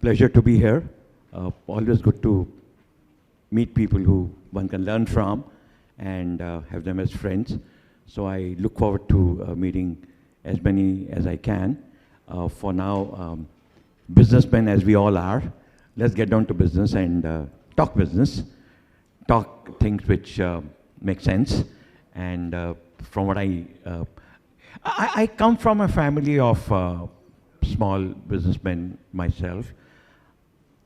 pleasure to be here. Always good to meet people who one can learn from and have them as friends. So I look forward to meeting as many as I can. For now, businessmen as we all are, let's get down to business and talk business, talk things which make sense. And from what I come from a family of small businessmen myself.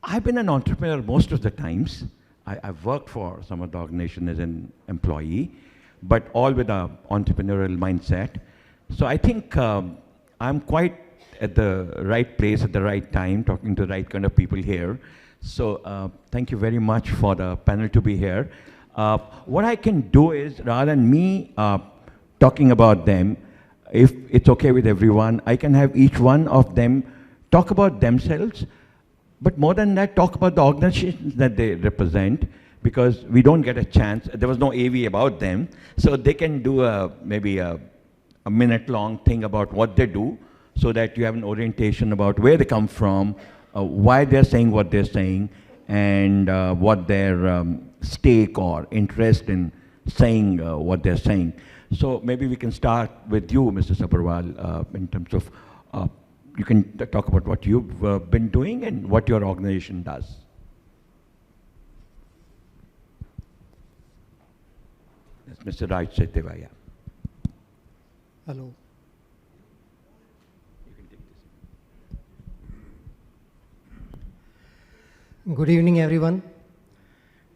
I've been an entrepreneur most of the times. I've worked for some of the organization as an employee, but all with an entrepreneurial mindset. So I think I'm quite at the right place at the right time, talking to the right kind of people here. So thank you very much for the panel to be here. What I can do is, rather than me talking about them, if it's okay with everyone, I can have each one of them talk about themselves, but more than that, talk about the organizations that they represent, because we don't get a chance. There was no AV about them, so they can do maybe a minute-long thing about what they do, so that you have an orientation about where they come from, why they're saying what they're saying, and what their stake or interest in saying what they're saying. So maybe we can start with you, Mr. Sabharwal, in terms of, you can talk about what you've been doing and what your organization does. That's Mr. Raj Setevaya. Hello. You can take this. Good evening, everyone.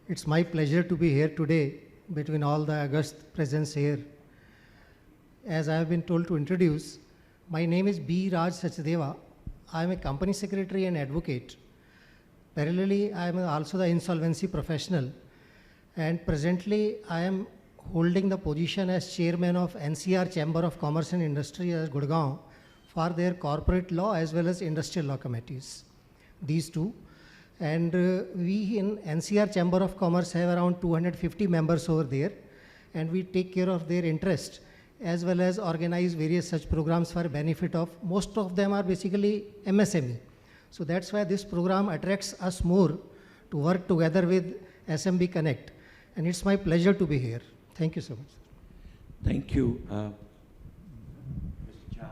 It's my pleasure to be here today between all the august presence here. As I have been told to introduce, my name is B. Raj Sachdeva. I am a company secretary and advocate. Parallelly, I am also the insolvency professional. And presently, I am holding the position as chairman of NCR Chamber of Commerce and Industry at Gurgaon for their corporate law as well as industrial law committees. These two. And we in NCR Chamber of Commerce have around 250 members over there. And we take care of their interest, as well as organize various such programs for benefit of, most of them are basically MSME. So that's why this program attracts us more to work together with SMBConnect. And it's my pleasure to be here. Thank you so much. Thank you. Mr. Jha.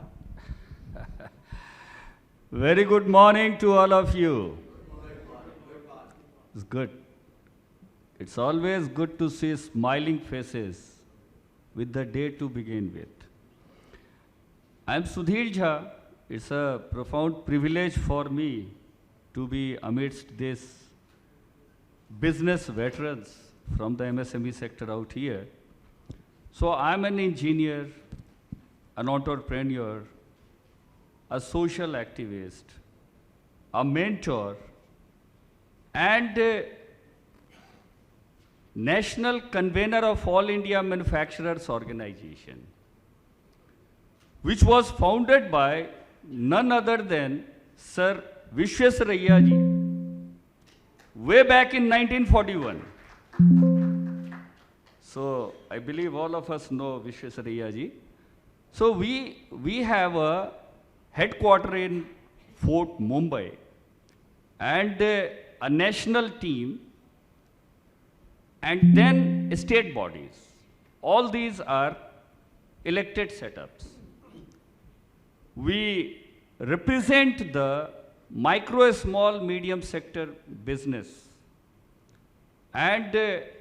Very good morning to all of you. It's good. It's always good to see smiling faces with the day to begin with. I'm Sudhir Jha. It's a profound privilege for me to be amidst these business veterans from the MSME sector out here. So I'm an engineer, an entrepreneur, a social activist, a mentor, and National Convener of All India Manufacturers Organization, which was founded by none other than Sir Vishwesaraya ji, way back in 1941. So I believe all of us know Vishwesaraya ji. So we have a headquarter in Fort Mumbai and a national team, and then state bodies. All these are elected setups. We represent the micro, small, medium sector business. And it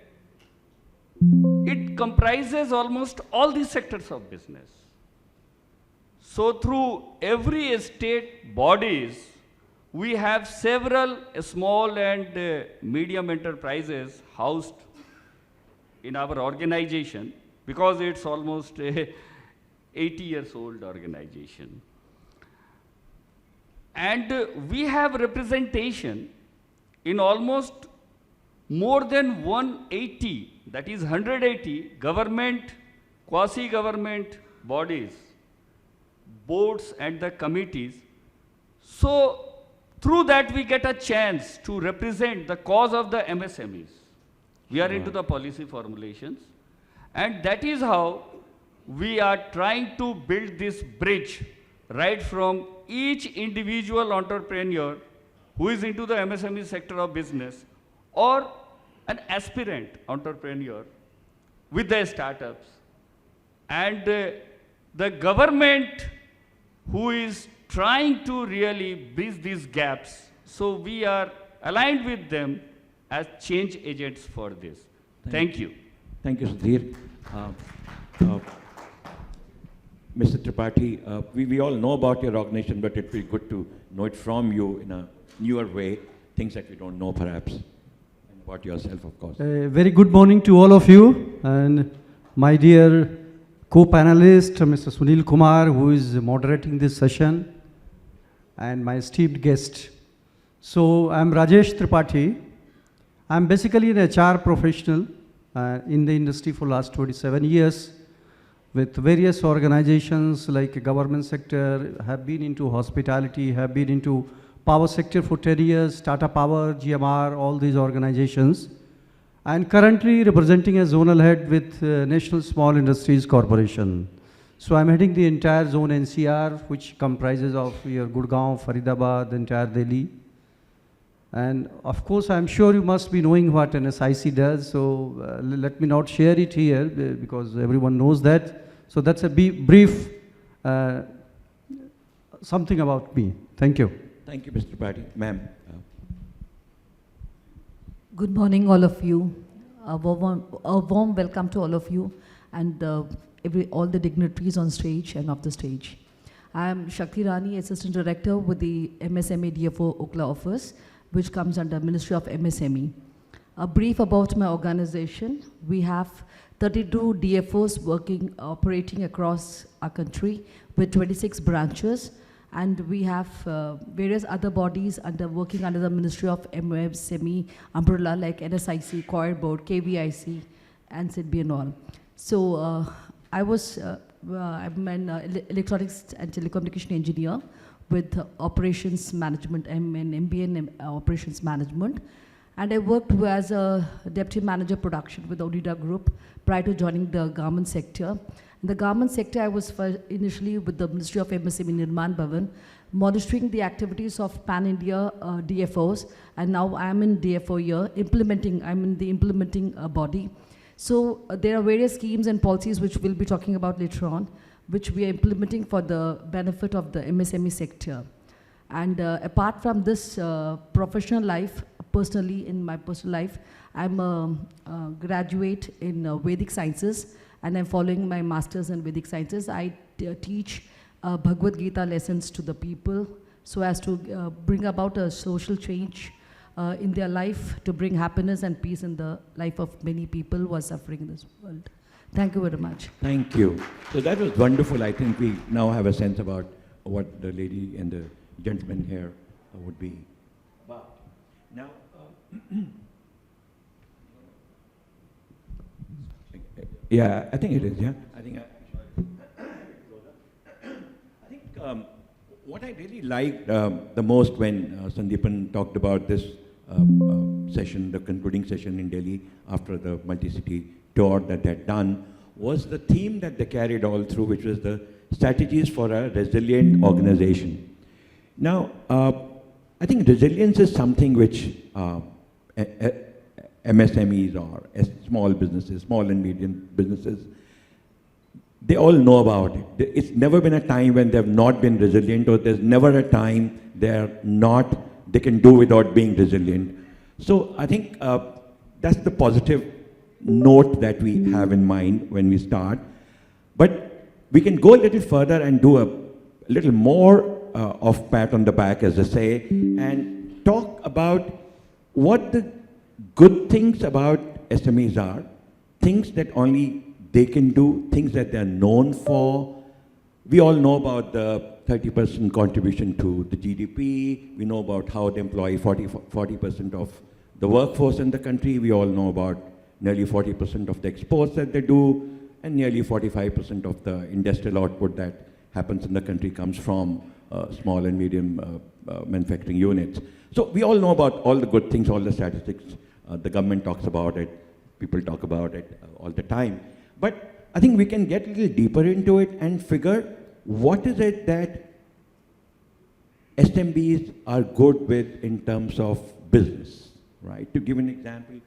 comprises almost all the sectors of business. So through every state bodies, we have several small and medium enterprises housed in our organization, because it's almost a 80 years old organization. And we have representation in almost more than 180, that is 180 government, quasi-government bodies, boards and the committees. So through that we get a chance to represent the cause of the MSMEs. We are into the policy formulations, and that is how we are trying to build this bridge right from each individual entrepreneur who is into the MSME sector of business, or an aspirant entrepreneur with the startups, and the government who is trying to really bridge these gaps. So we are aligned with them as change agents for this. Thank you. Thank you, Sudhir. Mr. Tripathi, we all know about your organization, but it would be good to know it from you in a newer way, things that we don't know perhaps, and about yourself, of course. Very good morning to all of you, and my dear co-panelist, Mr. Sunil Kumar, who is moderating this session, and my esteemed guest. So I'm Rajesh Tripathi. I'm basically an HR professional in the industry for last 27 years with various organizations like government sector, have been into hospitality, have been into power sector for 10 years, Tata Power, GMR, all these organizations. And currently representing as zonal head with National Small Industries Corporation. So I'm heading the entire zone NCR, which comprises of your Gurgaon, Faridabad, entire Delhi. And of course, I'm sure you must be knowing what an SIC does, so let me not share it here because everyone knows that. So that's a brief something about me. Thank you. Thank you, Mr. Tripathi. Ma'am. Good morning, all of you. A warm welcome to all of you and all the dignitaries on stage and off the stage. I am Shakti Rani, Assistant Director with the MSME DFO Okla office, which comes under Ministry of MSME. A brief about my organization. We have 32 DFOs operating across our country with 26 branches. And we have various other bodies working under the Ministry of MSME umbrella like NSIC, Coir Board, KVIC, and SIDBI and all. So I'm an electronics and telecommunication engineer with operations management. I'm an MBA in operations management. And I worked as a deputy manager production with Odida Group prior to joining the government sector. In the government sector, I was initially with the Ministry of MSME Nirman Bhavan, monitoring the activities of Pan-India DFOs, and now I'm in DFO here, I'm in the implementing body. So there are various schemes and policies which we'll be talking about later on, which we are implementing for the benefit of the MSME sector. And apart from this professional life, personally, in my personal life, I'm a graduate in Vedic sciences, and I'm following my master's in Vedic sciences. I teach Bhagavad Gita lessons to the people so as to bring about a social change in their life, to bring happiness and peace in the life of many people who are suffering in this world. Thank you very much. Thank you. So that was wonderful. I think we now have a sense about what the lady and the gentleman here would be about. Now, yeah, I think it is, yeah. I think what I really liked the most when Sandeepan talked about this session, the concluding session in Delhi after the multi-city tour that they had done, was the theme that they carried all through, which was the strategies for a resilient organization. Now, I think resilience is something which MSMEs or small businesses, small and medium businesses, they all know about it. It's never been a time when they've not been resilient, or there's never a time they can do without being resilient. So I think that's the positive note that we have in mind when we start. But we can go a little further and do a little more of pat on the back, as they say, and talk about what the good things about SMEs are, things that only they can do, things that they're known for. We all know about the 30% contribution to the GDP. We know about how they employ 40% of the workforce in the country. We all know about nearly 40% of the exports that they do, and nearly 45% of the industrial output that happens in the country comes from small and medium manufacturing units. So we all know about all the good things, all the statistics. The government talks about it, people talk about it all the time. But I think we can get a little deeper into it and figure what is it that SMBs are good with in terms of business, right? To give an example,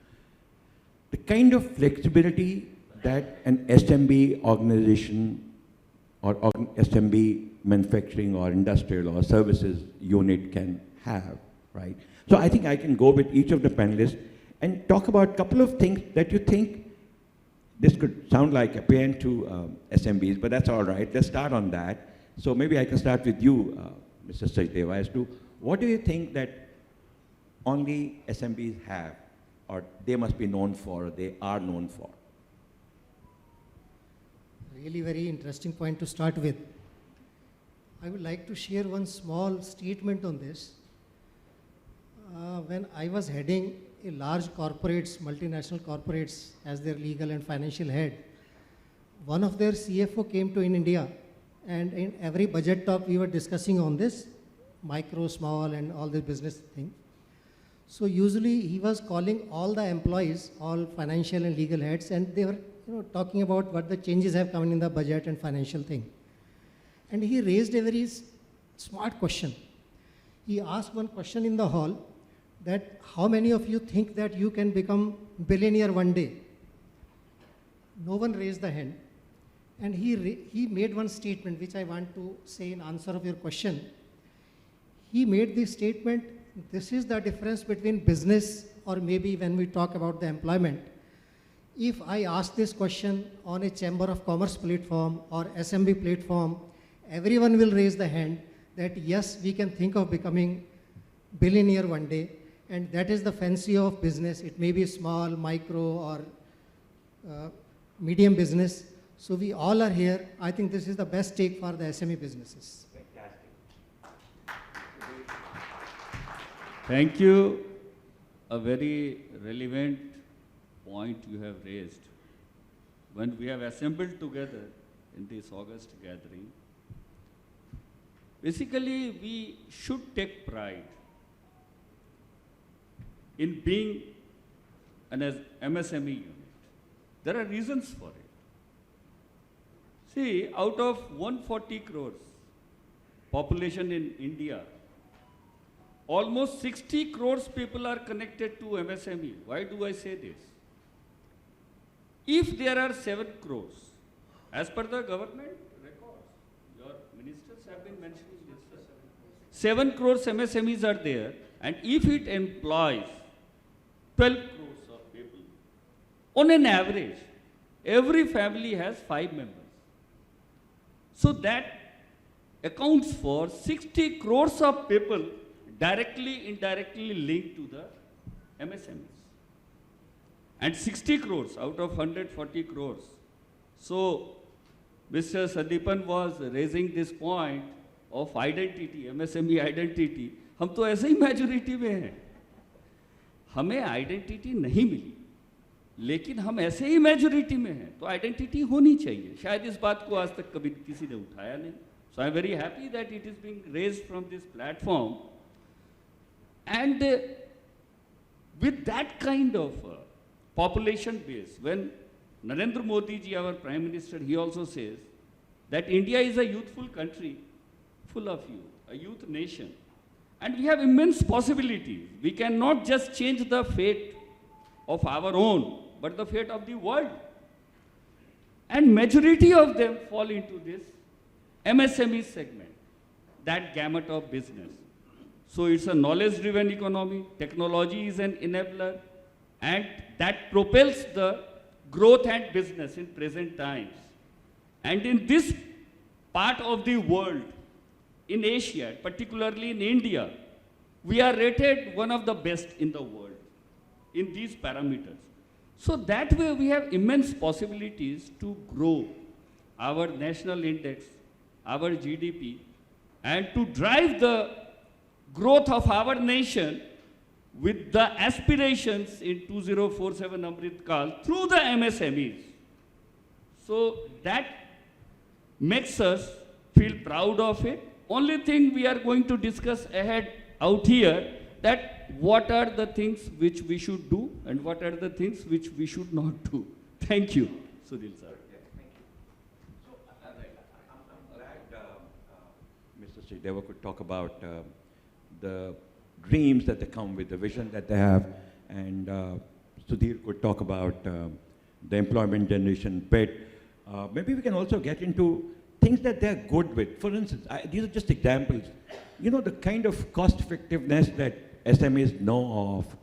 the kind of flexibility that an SMB organization or SMB manufacturing or industrial or services unit can have, right? So I think I can go with each of the panelists and talk about a couple of things that you think this could sound like appealing to SMBs, but that's all right. Let's start on that. So maybe I can start with you, Mr. Sachdeva, as to what do you think that only SMBs have, or they must be known for, or they are known for? Really very interesting point to start with. I would like to share one small statement on this. When I was heading a large corporates, multinational corporates as their legal and financial head, one of their CFO came to in India, and in every budget talk we were discussing on this, micro, small and all the business thing. So usually he was calling all the employees, all financial and legal heads, and they were talking about what the changes have come in the budget and financial thing. And he raised a very smart question. He asked one question in the hall, that how many of you think that you can become billionaire one day? No one raised the hand. And he made one statement which I want to say in answer of your question. He made this statement, this is the difference between business or maybe when we talk about the employment. If I ask this question on a Chamber of Commerce platform or SMB platform, everyone will raise the hand that yes, we can think of becoming billionaire one day. And that is the fancy of business. It may be small, micro, or medium business. So we all are here. I think this is the best take for the SME businesses. Thank you. A very relevant point you have raised. When we have assembled together in this August gathering, basically we should take pride in being an MSME unit. There are reasons for it. See, out of 140 crores population in India, almost 60 crores people are connected to MSME. Why do I say this? If there are 7 crores, as per the government records, your ministers have been mentioning this, 7 crores MSMEs are there, and if it employs 12 crores of people, on an average, every family has 5 members. So that accounts for 60 crores of people directly, indirectly linked to the MSMEs. And 60 crores out of 140 crores. So, Mr. Sandeepan was raising this point of identity, MSME identity. हम तो ऐसे ही majority में हैं. हमें identity नहीं मिली, लेकिन हम ऐसे ही majority में हैं, तो identity होनी चाहिए. शायद इस बात को आज तक कभी किसी ने उठाया नहीं. So I'm very happy that it is being raised from this platform. And with that kind of population base, when Narendra Modi ji, our Prime Minister, he also says that India is a youthful country, full of youth, a youth nation. And we have immense possibilities. We cannot just change the fate of our own, but the fate of the world. And majority of them fall into this MSME segment, that gamut of business. So it's a knowledge-driven economy, technology is an enabler, and that propels the growth and business in present times. And in this part of the world, in Asia, particularly in India, we are rated one of the best in the world in these parameters. So that way we have immense possibilities to grow our national index, our GDP, and to drive the growth of our nation with the aspirations in 2047 Amrit Kal through the MSMEs. So that makes us feel proud of it. Only thing we are going to discuss ahead out here, that what are the things which we should do and what are the things which we should not do. Thank you, Sudhil sir. So I'm glad Mr. Sachdeva could talk about the dreams that they come with, the vision that they have. And Sudhir could talk about the employment generation bit. Maybe we can also get into things that they're good with. For instance, these are just examples. You know, the kind of cost effectiveness that SMEs know of,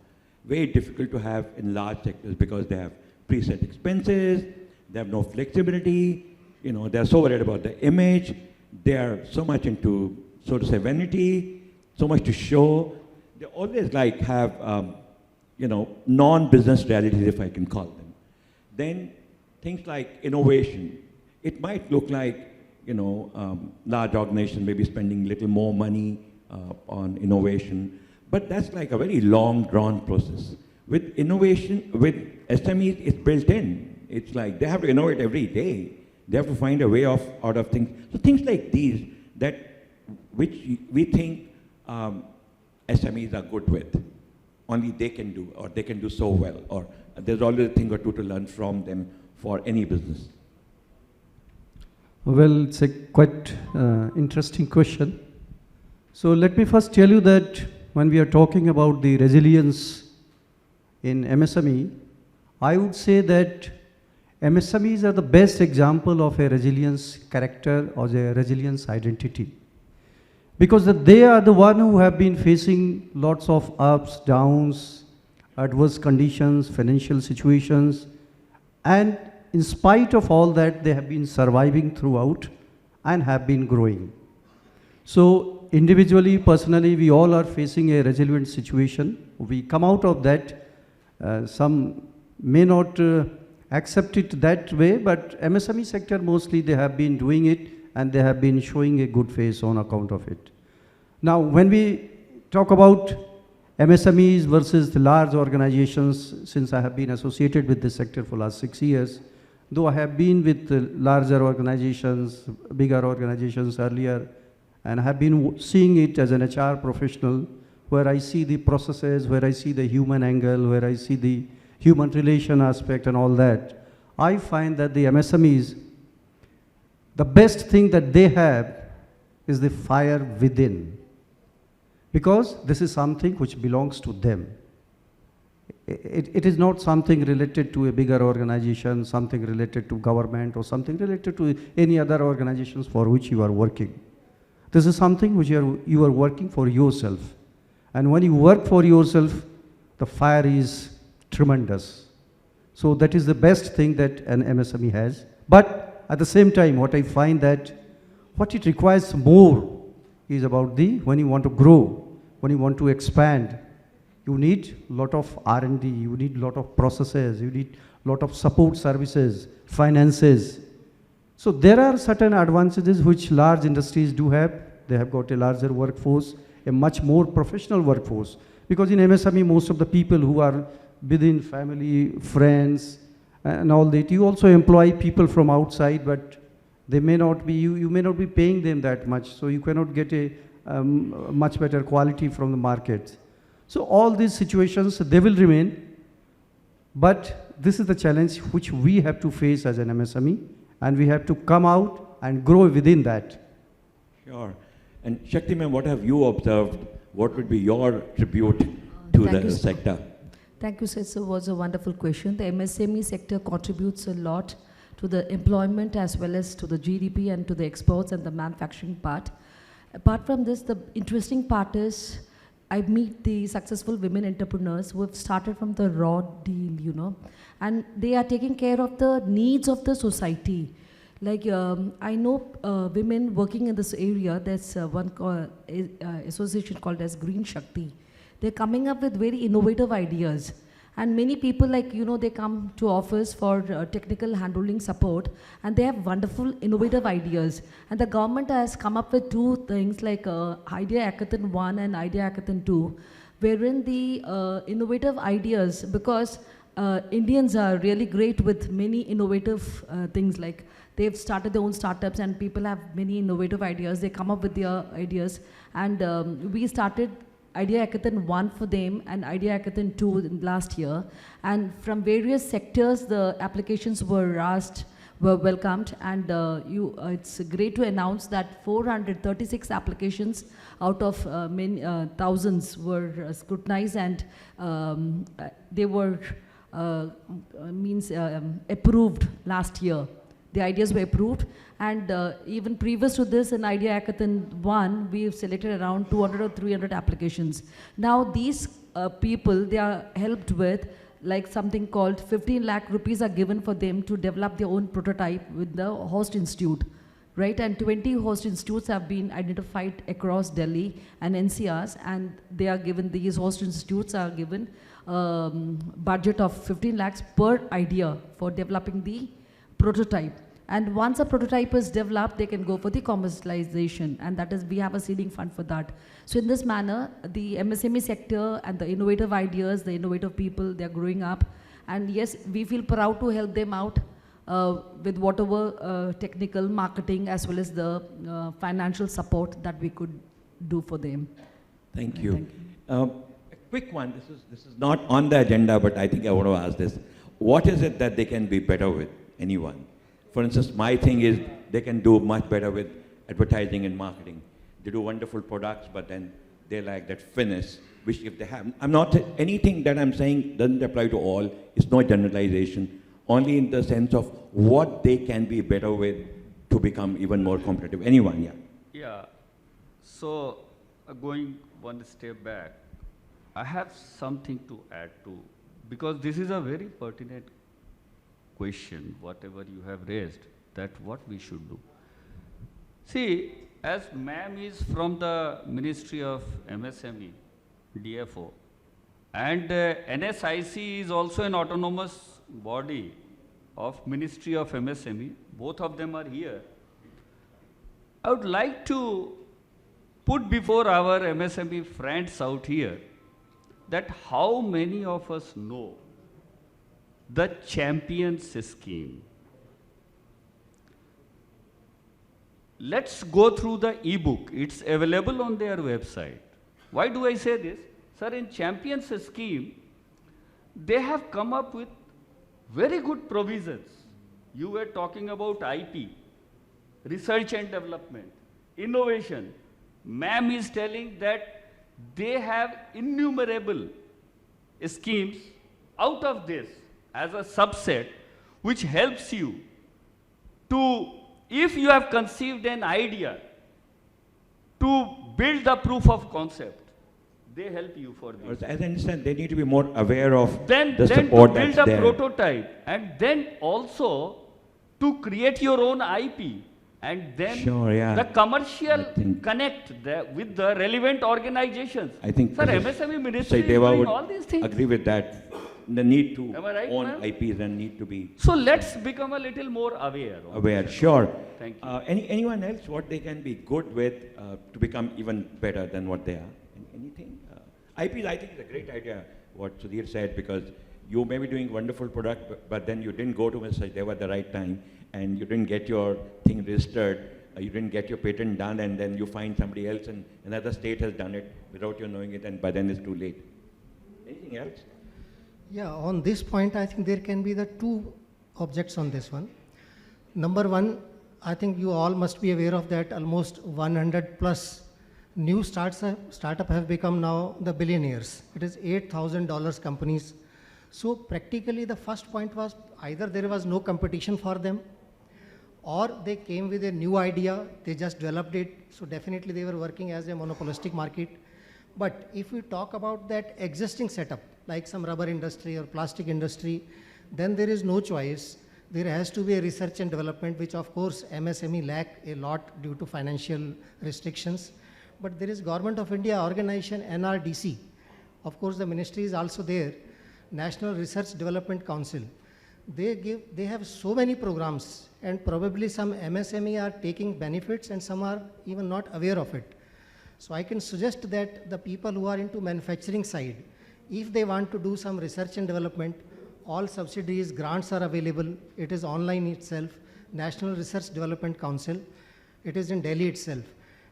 very difficult to have in large sectors because they have preset expenses, they have no flexibility, you know, they're so worried about the image, they're so much into, so to say, vanity, so much to show. They always like have, you know, non-business realities, if I can call them. Then things like innovation. It might look like, you know, large organizations may be spending a little more money on innovation, but that's like a very long, drawn process. With innovation, with SMEs, it's built in. It's like they have to innovate every day. They have to find a way out of things. So things like these, which we think SMEs are good with, only they can do, or they can do so well, or there's always a thing or two to learn from them for any business. Well, it's a quite interesting question. So let me first tell you that when we are talking about the resilience in MSME, I would say that MSMEs are the best example of a resilience character or a resilience identity. Because they are the one who have been facing lots of ups, downs, adverse conditions, financial situations, and in spite of all that, they have been surviving throughout and have been growing. So individually, personally, we all are facing a resilient situation. We come out of that. Some may not accept it that way, but MSME sector mostly they have been doing it and they have been showing a good face on account of it. Now, when we talk about MSMEs versus the large organizations, since I have been associated with this sector for the last 6 years, though I have been with larger organizations, bigger organizations earlier, and I have been seeing it as an HR professional, where I see the processes, where I see the human angle, where I see the human relation aspect and all that, I find that the MSMEs, the best thing that they have is the fire within. Because this is something which belongs to them. It is not something related to a bigger organization, something related to government, or something related to any other organizations for which you are working. This is something which you are working for yourself. And when you work for yourself, the fire is tremendous. So that is the best thing that an MSME has. But at the same time, what I find that what it requires more is about when you want to grow, when you want to expand, you need a lot of R&D, you need a lot of processes, you need a lot of support services, finances. So there are certain advantages which large industries do have. They have got a larger workforce, a much more professional workforce. Because in MSME, most of the people who are within family, friends, and all that, you also employ people from outside, but they may not be, you may not be paying them that much, so you cannot get a much better quality from the market. So all these situations, they will remain, but this is the challenge which we have to face as an MSME, and we have to come out and grow within that. Sure. And Shakti ma'am, what have you observed? What would be your tribute to the sector? Thank you, sir. It was a wonderful question. The MSME sector contributes a lot to the employment as well as to the GDP and to the exports and the manufacturing part. Apart from this, the interesting part is I meet the successful women entrepreneurs who have started from the raw deal, you know, and they are taking care of the needs of the society. Like I know women working in this area, there's one association called as Green Shakti. They're coming up with very innovative ideas. And many people, like, you know, they come to office for technical handholding support, and they have wonderful innovative ideas. And the government has come up with two things like Idea Hackathon 1 and Idea Hackathon 2, wherein the innovative ideas, because Indians are really great with many innovative things, like they've started their own startups and people have many innovative ideas. They come up with their ideas. And we started Idea Hackathon 1 for them and Idea Hackathon 2 last year. And from various sectors, the applications were asked were welcomed, and it's great to announce that 436 applications out of many thousands were scrutinized, and they were approved last year. The ideas were approved, and even previous to this, in Idea Hackathon 1, we've selected around 200 or 300 applications. Now these people, they are helped with like something called 15 lakh rupees are given for them to develop their own prototype with the host institute, right? And 20 host institutes have been identified across Delhi and NCRs, and they are given, these host institutes are given budget of 15 lakhs per idea for developing the prototype. And once a prototype is developed, they can go for the commercialization, and that is, we have a seeding fund for that. So in this manner, the MSME sector and the innovative ideas, the innovative people, they're growing up. And yes, we feel proud to help them out with whatever technical, marketing, as well as the financial support that we could do for them. Thank you. A quick one, this is not on the agenda, but I think I want to ask this. What is it that they can be better with, anyone? For instance, my thing is they can do much better with advertising and marketing. They do wonderful products, but then they lack that finish, which if they have, I'm not, anything that I'm saying doesn't apply to all, it's no generalization, only in the sense of what they can be better with to become even more competitive. Anyone, yeah? Yeah, so going one step back, I have something to add to, because this is a very pertinent question, whatever you have raised, that what we should do. See, as ma'am is from the Ministry of MSME, DFO, and NSIC is also an autonomous body of Ministry of MSME, both of them are here. I would like to put before our MSME friends out here that how many of us know the Champions scheme. Let's go through the e-book. It's available on their website. Why do I say this? Sir, in Champions scheme, they have come up with very good provisions. You were talking about IP, research and development, innovation. Ma'am is telling that they have innumerable schemes out of this as a subset, which helps you to, if you have conceived an idea, to build the proof of concept. They help you for this. As I understand, they need to be more aware of the then support to build that's a there. prototype, and then also to create your own IP, and then Sure, yeah. the commercial think- connect with the relevant organizations. I think Sir, this is- MSME Ministry is Saideva doing would all these things. agree with that. The need to Am I right, own ma'am? IPs and need to be So let's become a little more aware. aware. Sure. Thank you. Anyone else, what they can be good with to become even better than what they are? Anything? IPs, I think, is a great idea, what Sudhir said, because you may be doing wonderful product, but then you didn't go to Ms. Sajdeva at the right time, and you didn't get your thing registered, you didn't get your patent done, and then you find somebody else in another state has done it without you knowing it, and by then it's too late. Anything else? Yeah, on this point, I think there can be the two objects on this one. Number one, I think you all must be aware of that almost 100 plus new startup have become now the billionaires. It is $8,000 companies. So practically the first point was either there was no competition for them, or they came with a new idea, they just developed it. So definitely they were working as a monopolistic market. But if we talk about that existing setup, like some rubber industry or plastic industry, then there is no choice. There has to be a research and development, which of course MSME lack a lot due to financial restrictions. But there is Government of India organization NRDC. Of course, the ministry is also there, National Research Development Council. They have so many programs, and probably some MSME are taking benefits and some are even not aware of it. So I can suggest that the people who are into manufacturing side, if they want to do some research and development, all subsidies, grants are available. It is online itself, National Research Development Council. It is in Delhi itself.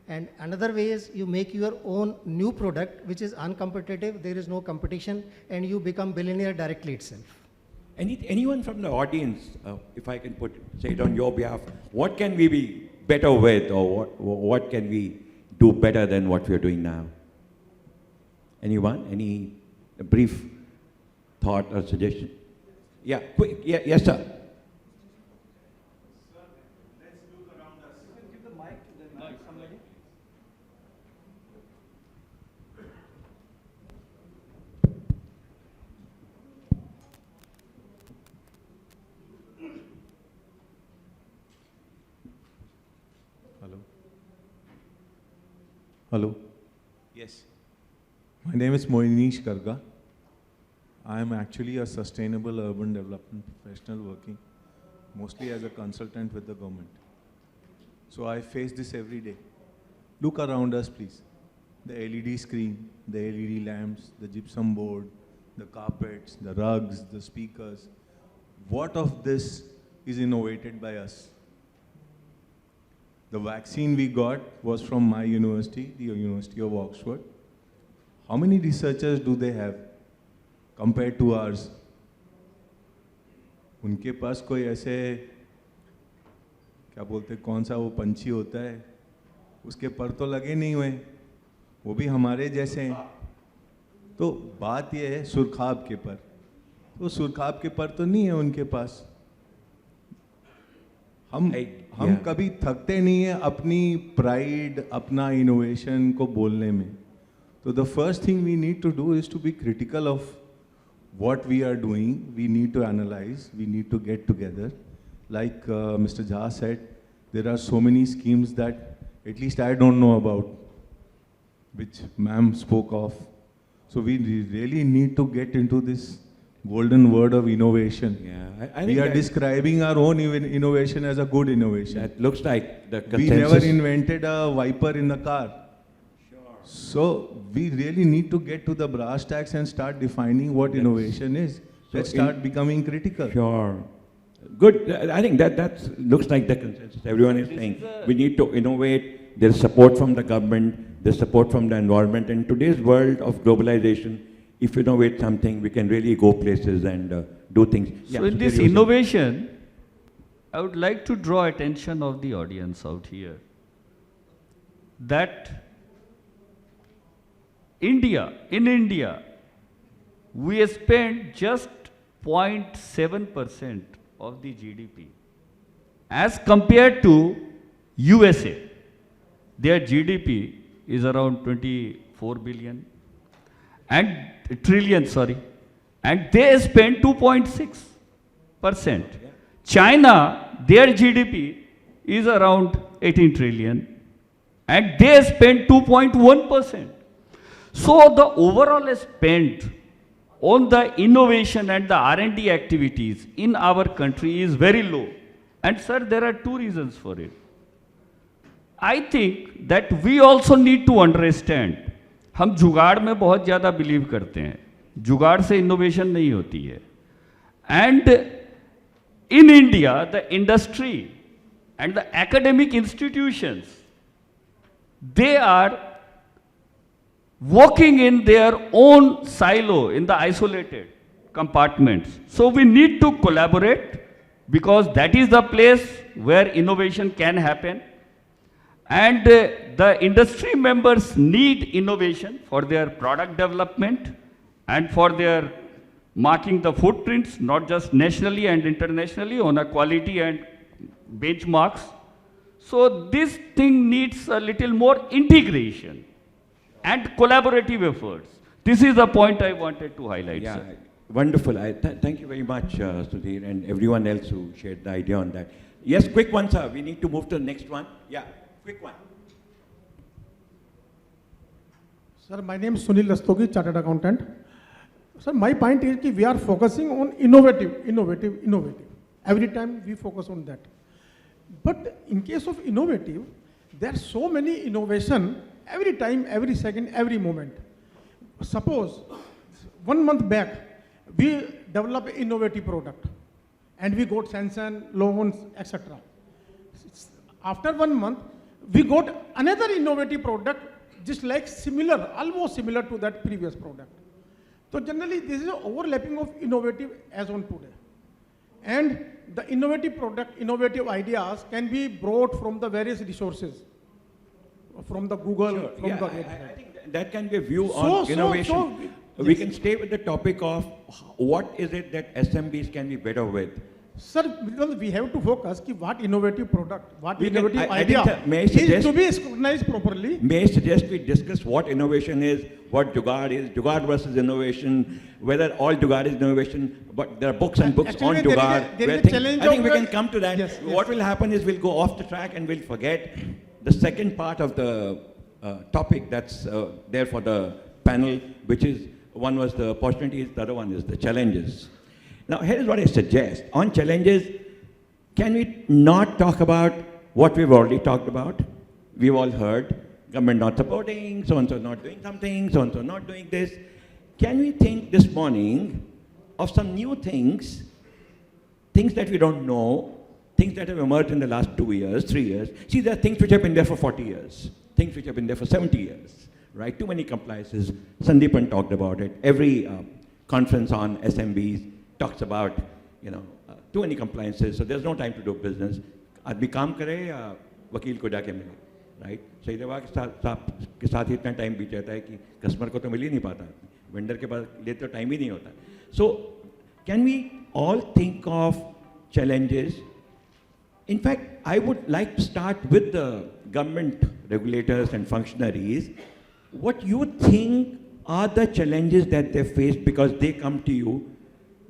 And another way is you make your own new product, which is uncompetitive, there is no competition, and you become billionaire directly itself. Anyone from the audience, if I can say it on your behalf, what can we be better with, or what can we do better than what we are doing now? Anyone? Any brief thought or suggestion? Yeah, quick. Yeah, yes, sir. Hello. Hello. Yes. My name is Moinish Garga. I am actually a sustainable urban development professional working mostly as a consultant with the government. So I face this every day. Look around us, please. The LED screen, the LED lamps, the gypsum board, the carpets, the rugs, the speakers. What of this is innovated by us? The vaccine we got was from my university, the University of Oxford. How many researchers do they have compared to ours? उनके पास कोई ऐसे क्या बोलते कौन सा वो पंछी होता है उसके पर तो लगे नहीं हुए वो भी हमारे जैसे हैं तो बात ये है सुरखाब के पर तो सुरखाब के पर तो नहीं है उनके पास हम कभी थकते नहीं है अपनी प्राइड अपना इनोवेशन को बोलने में तो the first thing we need to do is to be critical of what we are doing. We need to analyze, we need to get together. Like Mr. Jha said, there are so many schemes that at least I don't know about, which ma'am spoke of. So we really need to get into this golden word of innovation. Yeah, we are describing our own innovation as a good innovation. That looks like the consensus. We never invented a wiper in the car. So we really need to get to the brass tacks and start defining what innovation is. Let's start becoming critical. Sure. Good. I think that looks like the consensus. Everyone is saying we need to innovate. There's support from the government. There's support from the environment. In today's world of globalization, if we innovate something, we can really go places and do things. So in this innovation, I would like to draw attention of the audience out here that in India, we spend just 0.7% of the GDP as compared to USA. Their GDP is around 24 billion and trillion, and they spend 2.6%. China, their GDP is around 18 trillion and they spend 2.1%. So the overall spend on the innovation and the R&D activities in our country is very low. And sir, there are two reasons for it. I think that we also need to understand, हम जुगाड़ में बहुत ज़्यादा believe करते हैं, जुगाड़ से innovation नहीं होती है. And in India, the industry and the academic institutions, they are working in their own silo, in the isolated compartments. So we need to collaborate because that is the place where innovation can happen. And the industry members need innovation for their product development and for their marking the footprints, not just nationally and internationally on a quality and benchmarks. So this thing needs a little more integration and collaborative efforts. This is the point I wanted to highlight, yeah, sir. Wonderful. Thank you very much, Sudhir, and everyone else who shared the idea on that. Yes, quick one, sir. We need to move to the next one. Yeah, quick one. Sir, my name is Sunil Rastogi, Chartered Accountant. Sir, my point is that we are focusing on innovative. Every time we focus on that. But in case of innovative, there are so many innovation every time, every second, every moment. Suppose 1 month back, we developed an innovative product and we got sanction, loans, etc. After 1 month, we got another innovative product just like similar, almost similar to that previous product. So generally, this is an overlapping of innovative as on today. and the innovative product, innovative ideas can be brought from the various resources, from the Google, Sure. from Yeah, the I think that can be a view So- on so- innovation. so- We yes. can stay with the topic of what is it that SMBs can be better with. Sir, because we have to focus ki what innovative product, what We can- innovative I idea think that may I is suggest- to be scrutinized properly. May I suggest we discuss what innovation is, what Jugaad is, Jugaad versus innovation, whether all Jugaad is innovation, but there are books and books Actually, on there is a- Jugaad. there is where a things- challenge I think of we the- can come to that. Yes, yes. What will happen is we'll go off the track and we'll forget the second part of the topic that's there for the panel, which is, one was the opportunities, the other one is the challenges. Now, here is what I suggest. On challenges, can we not talk about what we've already talked about? We've all heard government not supporting, so-and-so not doing something, so-and-so not doing this. Can we think this morning of some new things that we don't know, things that have emerged in the last 2 years, 3 years? See, there are things which have been there for 40 years, things which have been there for 70 years, right? Too many compliances. Sandeepan talked about it. Every conference on SMBs talks about, too many compliances, so there's no time to do business. आदमी काम करे या वकील को जाके मिले, right? सही दवा के साथ ही इतना टाइम बीत जाता है कि कस्टमर को तो मिल ही नहीं पाता, वेंडर के पास लिए तो टाइम ही नहीं होता. So, can we all think of challenges? In fact, I would like to start with the government regulators and functionaries. What you think are the challenges that they face because they come to you?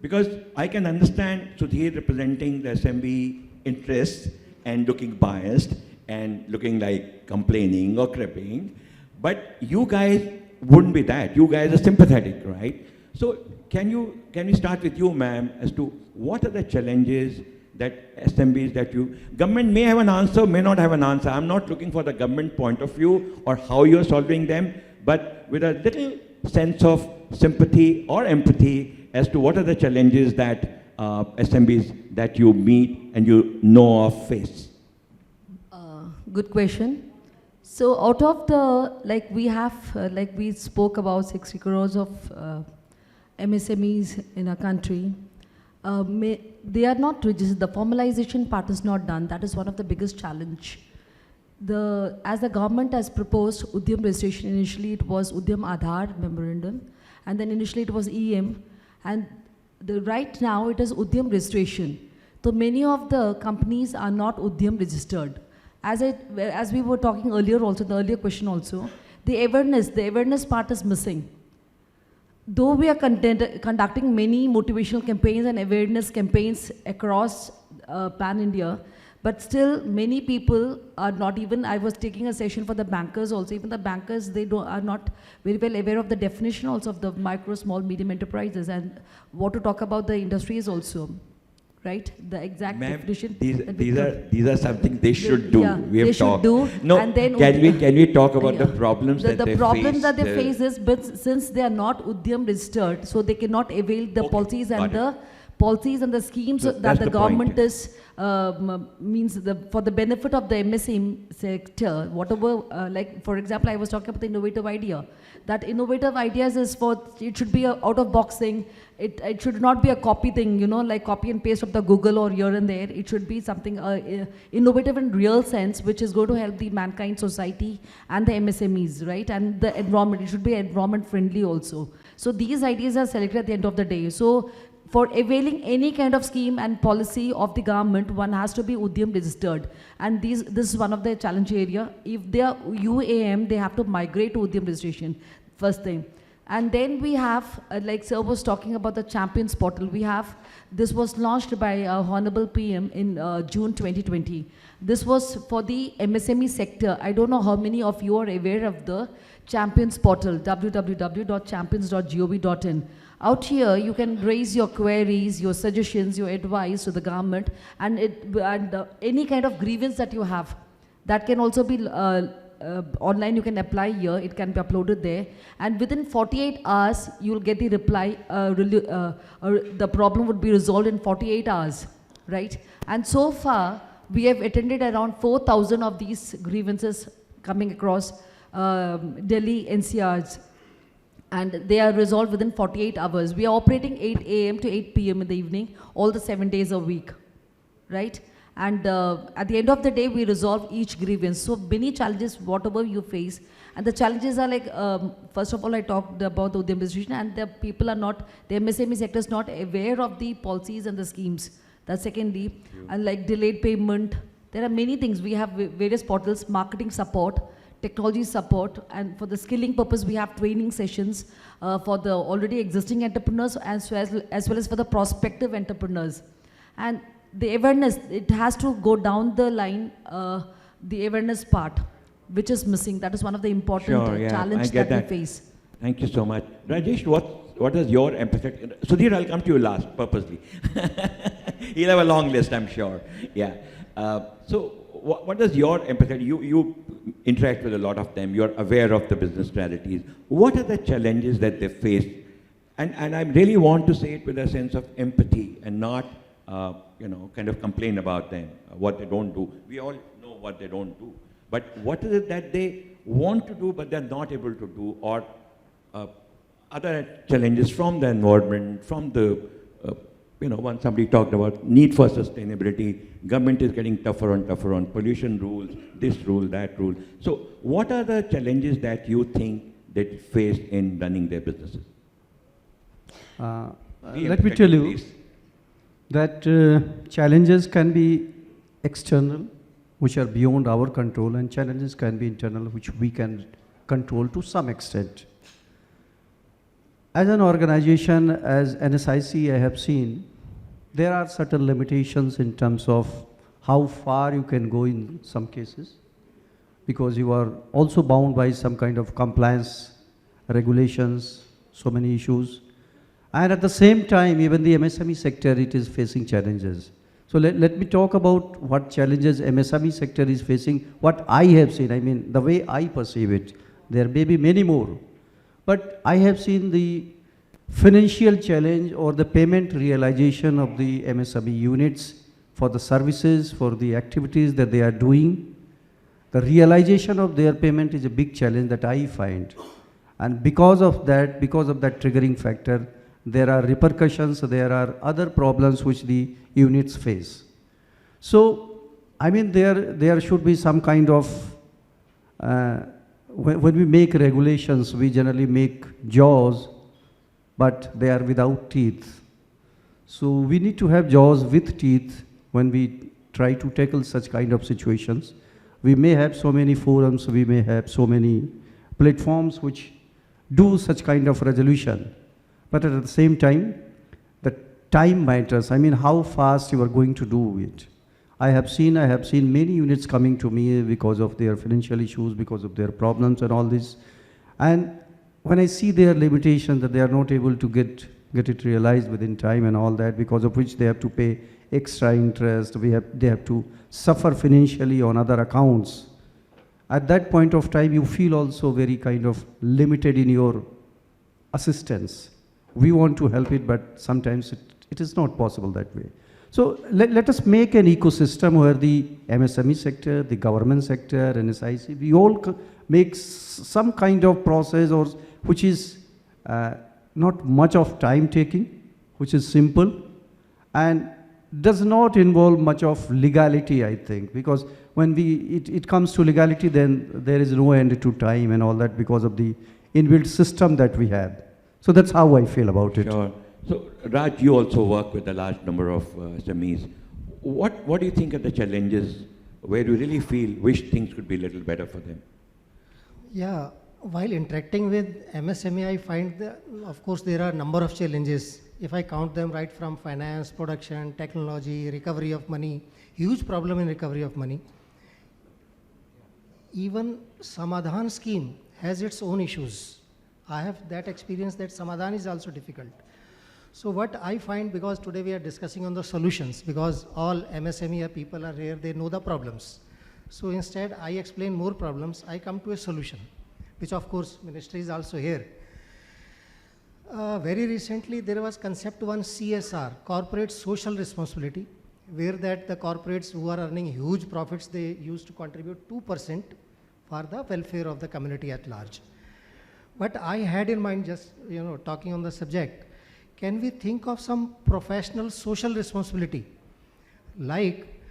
Because I can understand Sudhir representing the SMB interests and looking biased and looking like complaining or cribbing, but you guys wouldn't be that. You guys are sympathetic, right? So can we start with you, ma'am, as to what are the challenges that SMBs that government may have an answer, may not have an answer. I'm not looking for the government point of view or how you're solving them, but with a little sense of sympathy or empathy as to what are the challenges that SMBs that you meet and you know of face. Good question. So out of the, we have, we spoke about 60 crores of MSMEs in our country. They are not registered. The formalization part is not done. That is one of the biggest challenge. As the government has proposed Udyam registration, initially it was Udyam Aadhaar memorandum, and then initially it was EM, and right now it is Udyam registration. So many of the companies are not Udyam registered. As we were talking earlier also, the earlier question also, the awareness part is missing. Though we are conducting many motivational campaigns and awareness campaigns across pan-India, but still many people are not even, I was taking a session for the bankers also, even the bankers, are not very well aware of the definition also of the micro, small, medium enterprises and what to talk about the industries also. Right, the exact definition. These are something they should do. Yeah, we have they should talked. do. No, and then can we talk about the problems that they face? The problems that they face is, but since they are not Udyam registered, so they cannot avail the policies and the schemes So that the government point. is for the benefit of the MSME sector. Whatever, for example, I was talking about the innovative idea. That innovative ideas is it should be out of boxing. It should not be a copy thing, like copy and paste of the Google or here and there. It should be something innovative in real sense, which is going to help the mankind society and the MSMEs, right? And the environment, it should be environment friendly also. So these ideas are selected at the end of the day. So for availing any kind of scheme and policy of the government, one has to be Udyam registered. And this is one of the challenge area. If they are UAM, they have to migrate to Udyam registration, first thing. And then we have, like Sir was talking about the Champions portal, this was launched by Honorable PM in June 2020. This was for the MSME sector. I don't know how many of you are aware of the Champions portal, www.champions.gov.in. Out here, you can raise your queries, your suggestions, your advice to the government, and any kind of grievance that you have. That can also be online, you can apply here, it can be uploaded there. And within 48 hours, you will get the reply, the problem would be resolved in 48 hours, right? And so far, we have attended around 4,000 of these grievances coming across Delhi NCRs. and they are resolved within 48 hours. We are operating 8 a.m. to 8 p.m. in the evening, all the 7 days a week, right? And at the end of the day, we resolve each grievance. So many challenges, whatever you face, and the challenges are like, first of all, I talked about the Udyam Registration, and the people are not, the MSME sector is not aware of the policies and the schemes. That's secondly, and like delayed payment. There are many things. We have various portals, marketing support, technology support, and for the skilling purpose, we have training sessions for the already existing entrepreneurs as well as for the prospective entrepreneurs. And the awareness, it has to go down the line, the awareness part, which is missing. That is one of the important challenges that we face. Thank you so much. Rajesh, what is your empathetic? Sudhir, I'll come to you last, purposely. He'll have a long list, I'm sure. Yeah. So what is your empathy? You interact with a lot of them. You're aware of the business realities. What are the challenges that they face? And I really want to say it with a sense of empathy and not, kind of complain about them, what they don't do. We all know what they don't do. But what is it that they want to do but they're not able to do, or other challenges from the environment, from the, when somebody talked about need for sustainability, government is getting tougher and tougher on pollution rules, this rule, that rule. So what are the challenges that you think they face in running their businesses? Let me tell you that challenges can be external, which are beyond our control, and challenges can be internal, which we can control to some extent. As an organization, as NSIC, I have seen, there are certain limitations in terms of how far you can go in some cases, because you are also bound by some kind of compliance regulations, so many issues. And at the same time, even the MSME sector, it is facing challenges. So let me talk about what challenges MSME sector is facing, what I have seen, I mean, the way I perceive it. There may be many more, but I have seen the financial challenge or the payment realization of the MSME units for the services, for the activities that they are doing. The realization of their payment is a big challenge that I find. And because of that triggering factor, there are repercussions, there are other problems which the units face. So, I mean, there should be some kind of, when we make regulations, we generally make jaws, but they are without teeth. So we need to have jaws with teeth when we try to tackle such kind of situations. We may have so many forums, we may have so many platforms which do such kind of resolution. But at the same time, the time matters. I mean, how fast you are going to do it. I have seen many units coming to me because of their financial issues, because of their problems and all this. And when I see their limitations, that they are not able to get it realized within time and all that, because of which they have to pay extra interest, they have to suffer financially on other accounts. At that point of time, you feel also very kind of limited in your assistance. We want to help it, but sometimes it is not possible that way. So let us make an ecosystem where the MSME sector, the government sector, NSIC, we all make some kind of process or which is not much of time taking, which is simple and does not involve much of legality, I think, because when it comes to legality, then there is no end to time and all that because of the inbuilt system that we have. So that's how I feel about it. Sure. So Raj, you also work with a large number of SMEs. What do you think are the challenges where you really wish things could be a little better for them? Yeah, while interacting with MSME, I find that, of course, there are a number of challenges. If I count them right from finance, production, technology, recovery of money, huge problem in recovery of money. Even Samadhan scheme has its own issues. I have that experience that Samadhan is also difficult. So what I find, because today we are discussing on the solutions, because all MSME people are here, they know the problems. So instead, I explain more problems, I come to a solution, which of course, ministry is also here. Very recently, there was concept one CSR, corporate social responsibility, where that the corporates who are earning huge profits, they used to contribute 2% for the welfare of the community at large. What I had in mind, just talking on the subject, can we think of some professional social responsibility? Like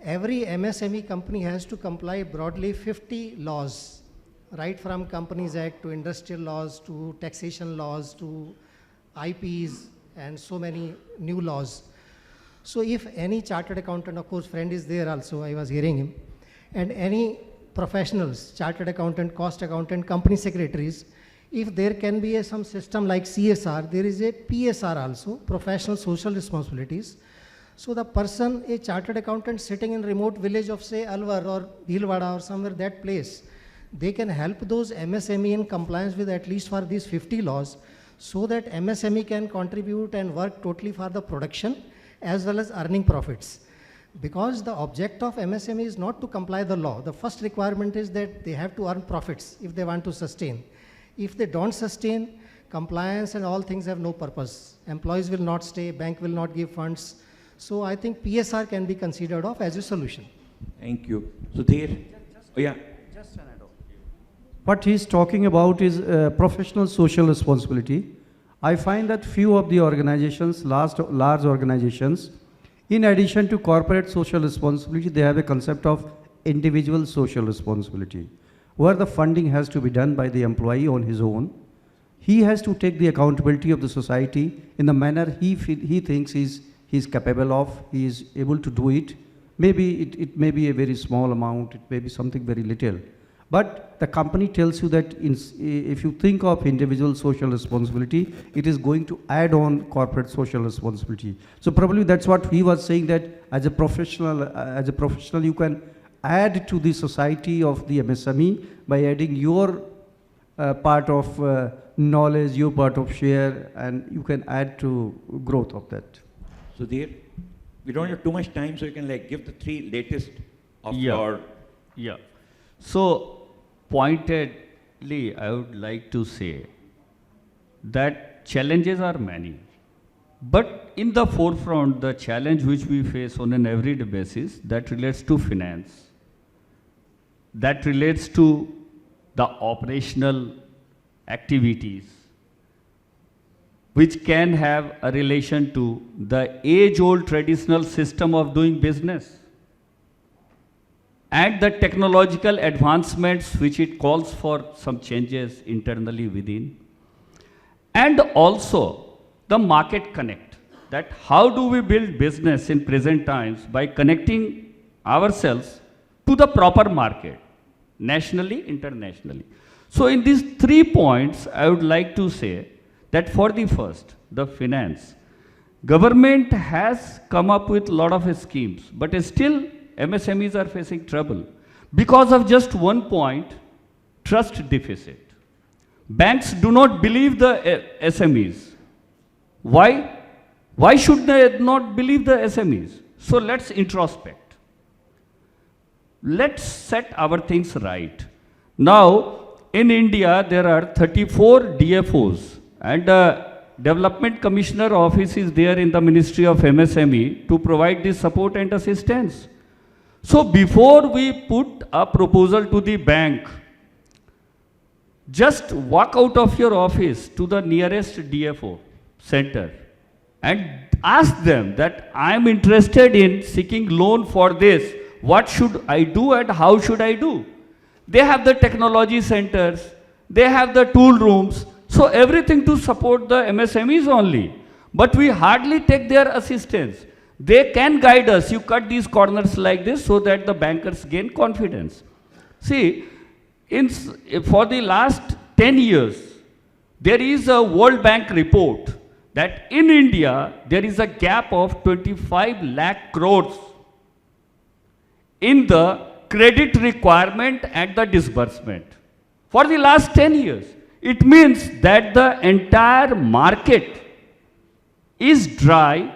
every MSME company has to comply broadly 50 laws, right from Companies Act to industrial laws to taxation laws to IPs and so many new laws. So if any chartered accountant, of course friend is there also, I was hearing him, and any professionals, chartered accountant, cost accountant, company secretaries, if there can be some system like CSR, there is a PSR also, professional social responsibilities. So the person, a chartered accountant sitting in remote village of say Alwar or Bhilwara or somewhere that place, they can help those MSME in compliance with at least for these 50 laws, so that MSME can contribute and work totally for the production as well as earning profits. Because the object of MSME is not to comply the law. The first requirement is that they have to earn profits if they want to sustain. If they don't sustain, compliance and all things have no purpose. Employees will not stay, bank will not give funds. So I think PSR can be considered of as a solution. Thank you. So there, yeah. Just an add-on. What he's talking about is professional social responsibility. I find that few of the organizations, large organizations, in addition to corporate social responsibility, they have a concept of individual social responsibility, where the funding has to be done by the employee on his own. He has to take the accountability of the society in the manner he thinks he's capable of, he is able to do it. Maybe it may be a very small amount, it may be something very little. But the company tells you that if you think of individual social responsibility, it is going to add on corporate social responsibility. So probably that's what he was saying, that as a professional you can add to the society of the MSME by adding your part of knowledge, your part of share, and you can add to growth of that. So there, we don't have too much time, so you can like give the 3 latest of Yeah. your. Yeah. So, pointedly, I would like to say that challenges are many. But in the forefront, the challenge which we face on an everyday basis, that relates to finance, that relates to the operational activities, which can have a relation to the age-old traditional system of doing business, and the technological advancements which it calls for some changes internally within, and also the market connect, that how do we build business in present times by connecting ourselves to the proper market, nationally, internationally. So in these 3 points, I would like to say that for the first, the finance, government has come up with a lot of schemes, but still MSMEs are facing trouble because of just one point, trust deficit. Banks do not believe the SMEs. Why? Why should they not believe the SMEs? So let's introspect. Let's set our things right. Now, in India, there are 34 DFOs, and Development Commissioner Office is there in the Ministry of MSME to provide this support and assistance. So before we put a proposal to the bank, just walk out of your office to the nearest DFO center and ask them that I am interested in seeking loan for this. What should I do and how should I do? They have the technology centers, they have the tool rooms, so everything to support the MSMEs only. But we hardly take their assistance. They can guide us. You cut these corners like this so that the bankers gain confidence. See, for the last 10 years, there is a World Bank report that in India, there is a gap of 25 lakh crores in the credit requirement and the disbursement. For the last 10 years, it means that the entire market is dry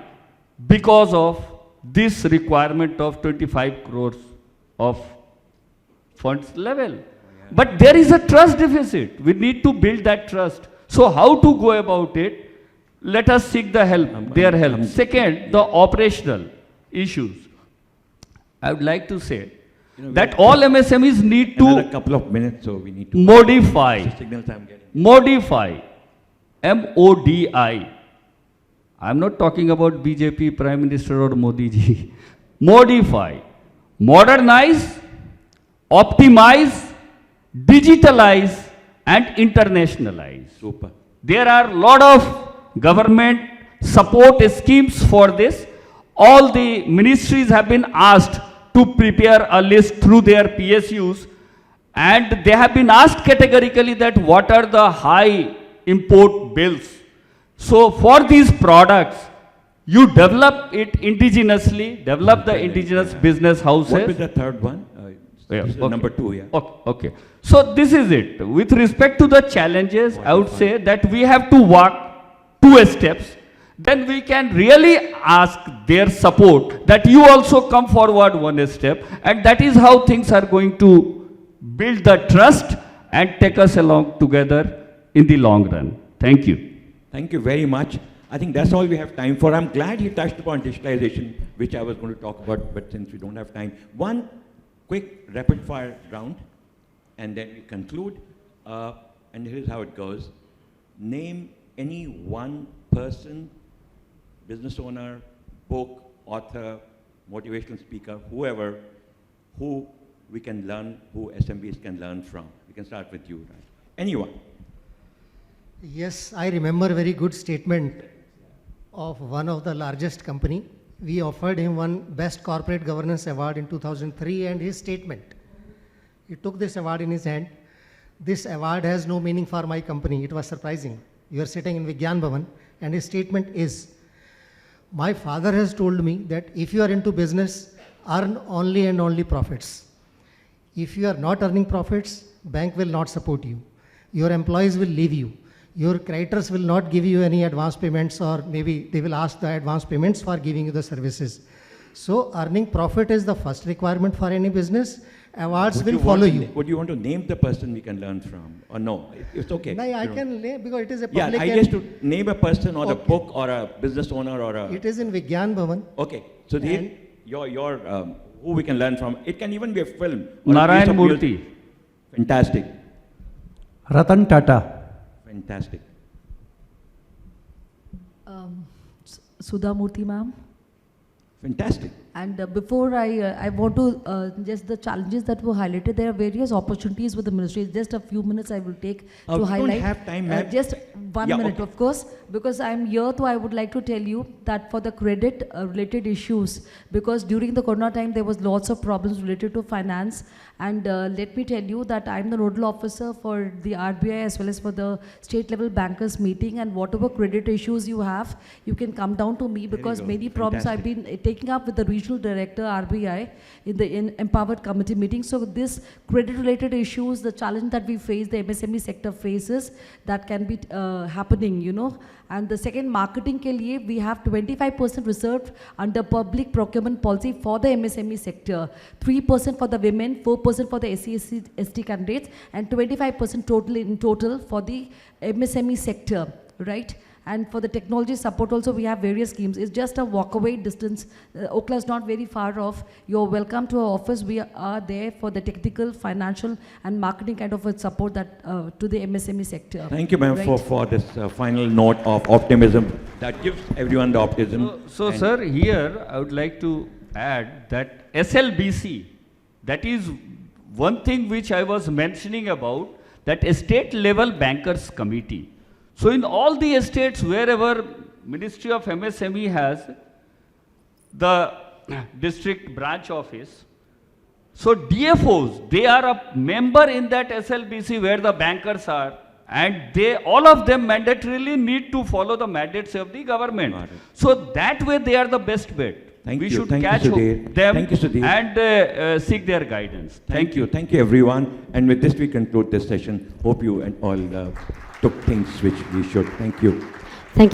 because of this requirement of 25 crores of funds level. But there is a trust deficit. We need to build that trust. So how to go about it? Let us seek the help, their help. Second, the operational issues. I would like to say that all MSMEs need Another to couple of minutes, so we need to modify, signals I'm getting. modify, MODI. I'm not talking about BJP Prime Minister or Modi ji. Modify, modernize, optimize, digitalize and internationalize. Super. There are a lot of government support schemes for this. All the ministries have been asked to prepare a list through their PSUs, and they have been asked categorically that what are the high import bills. So for these products, you develop it indigenously, develop the indigenous business houses. What was the third one? Yeah, This is okay. number 2, yeah. Okay. So this is it. With respect to the challenges, I would say that we have to walk 2 steps. Then we can really ask their support that you also come forward 1 step, and that is how things are going to build the trust and take us along together in the long run. Thank you. Thank you very much. I think that's all we have time for. I'm glad you touched upon digitalization, which I was going to talk about, but since we don't have time, one quick rapid fire round, and then we conclude. And here's how it goes. Name any one person, business owner, book, author, motivational speaker, whoever, who we can learn, who SMBs can learn from. We can start with you, right? Anyone. Yes, I remember a very good statement of one of the largest company. We offered him one Best Corporate Governance Award in 2003, and his statement, he took this award in his hand. This award has no meaning for my company. It was surprising. You are sitting in Vigyan Bhavan, and his statement is, my father has told me that if you are into business, earn only and only profits. If you are not earning profits, bank will not support you. Your employees will leave you. Your creditors will not give you any advance payments, or maybe they will ask the advance payments for giving you the services. So earning profit is the first requirement for any business. Awards will follow you. Would you want to name the person we can learn from, or no? It's okay. No, I can name, because it is a public. Yeah, I guess to name a person or a book or a business owner or a. It is in Vigyan Bhavan. Okay, so your who we can learn from. It can even be a film. Or Narayan a piece of Murthy. music. Fantastic. Ratan Tata. Fantastic. Sudha Murthy ma'am. Fantastic. And before I want to, just the challenges that were highlighted, there are various opportunities with the ministry. Just a few minutes I will take to highlight. We don't have time, ma'am. Just 1 minute, okay. of course, because I'm here to, I would like to tell you that for the credit related issues, because during the Corona time, there was lots of problems related to finance. And let me tell you that I'm the nodal officer for the RBI as well as for the state level bankers meeting, and whatever credit issues you have, you can come down to me, because many problems I've been taking up with the regional director RBI in the empowered committee meeting. So this credit related issues, the challenge that we face, the MSME sector faces, that can be happening, you know. And the second, marketing ke liye, we have 25% reserved under public procurement policy for the MSME sector, 3% for the women, 4% for the SC, ST candidates, and 25% total for the MSME sector, right? And for the technology support also, we have various schemes. It's just a walkaway distance. Okla is not very far off. You're welcome to our office. We are there for the technical, financial, and marketing kind of a support that to the MSME sector. Thank you, ma'am, right? for this final note of optimism that gives everyone the optimism. So sir, here I would like to add that SLBC, that is one thing which I was mentioning about, that state level bankers committee. So in all the states wherever Ministry of MSME has the district branch office, so DFOs, they are a member in that SLBC where the bankers are, and they, all of them mandatorily need to follow the mandates of the government. So that way they are the best bet. Thank we you. should Thank catch you, Sudhir. them Thank you, Sudhir. and seek their guidance. Thank you. Thank you, everyone. And with this, we conclude this session. Hope you and all took things which we should. Thank you.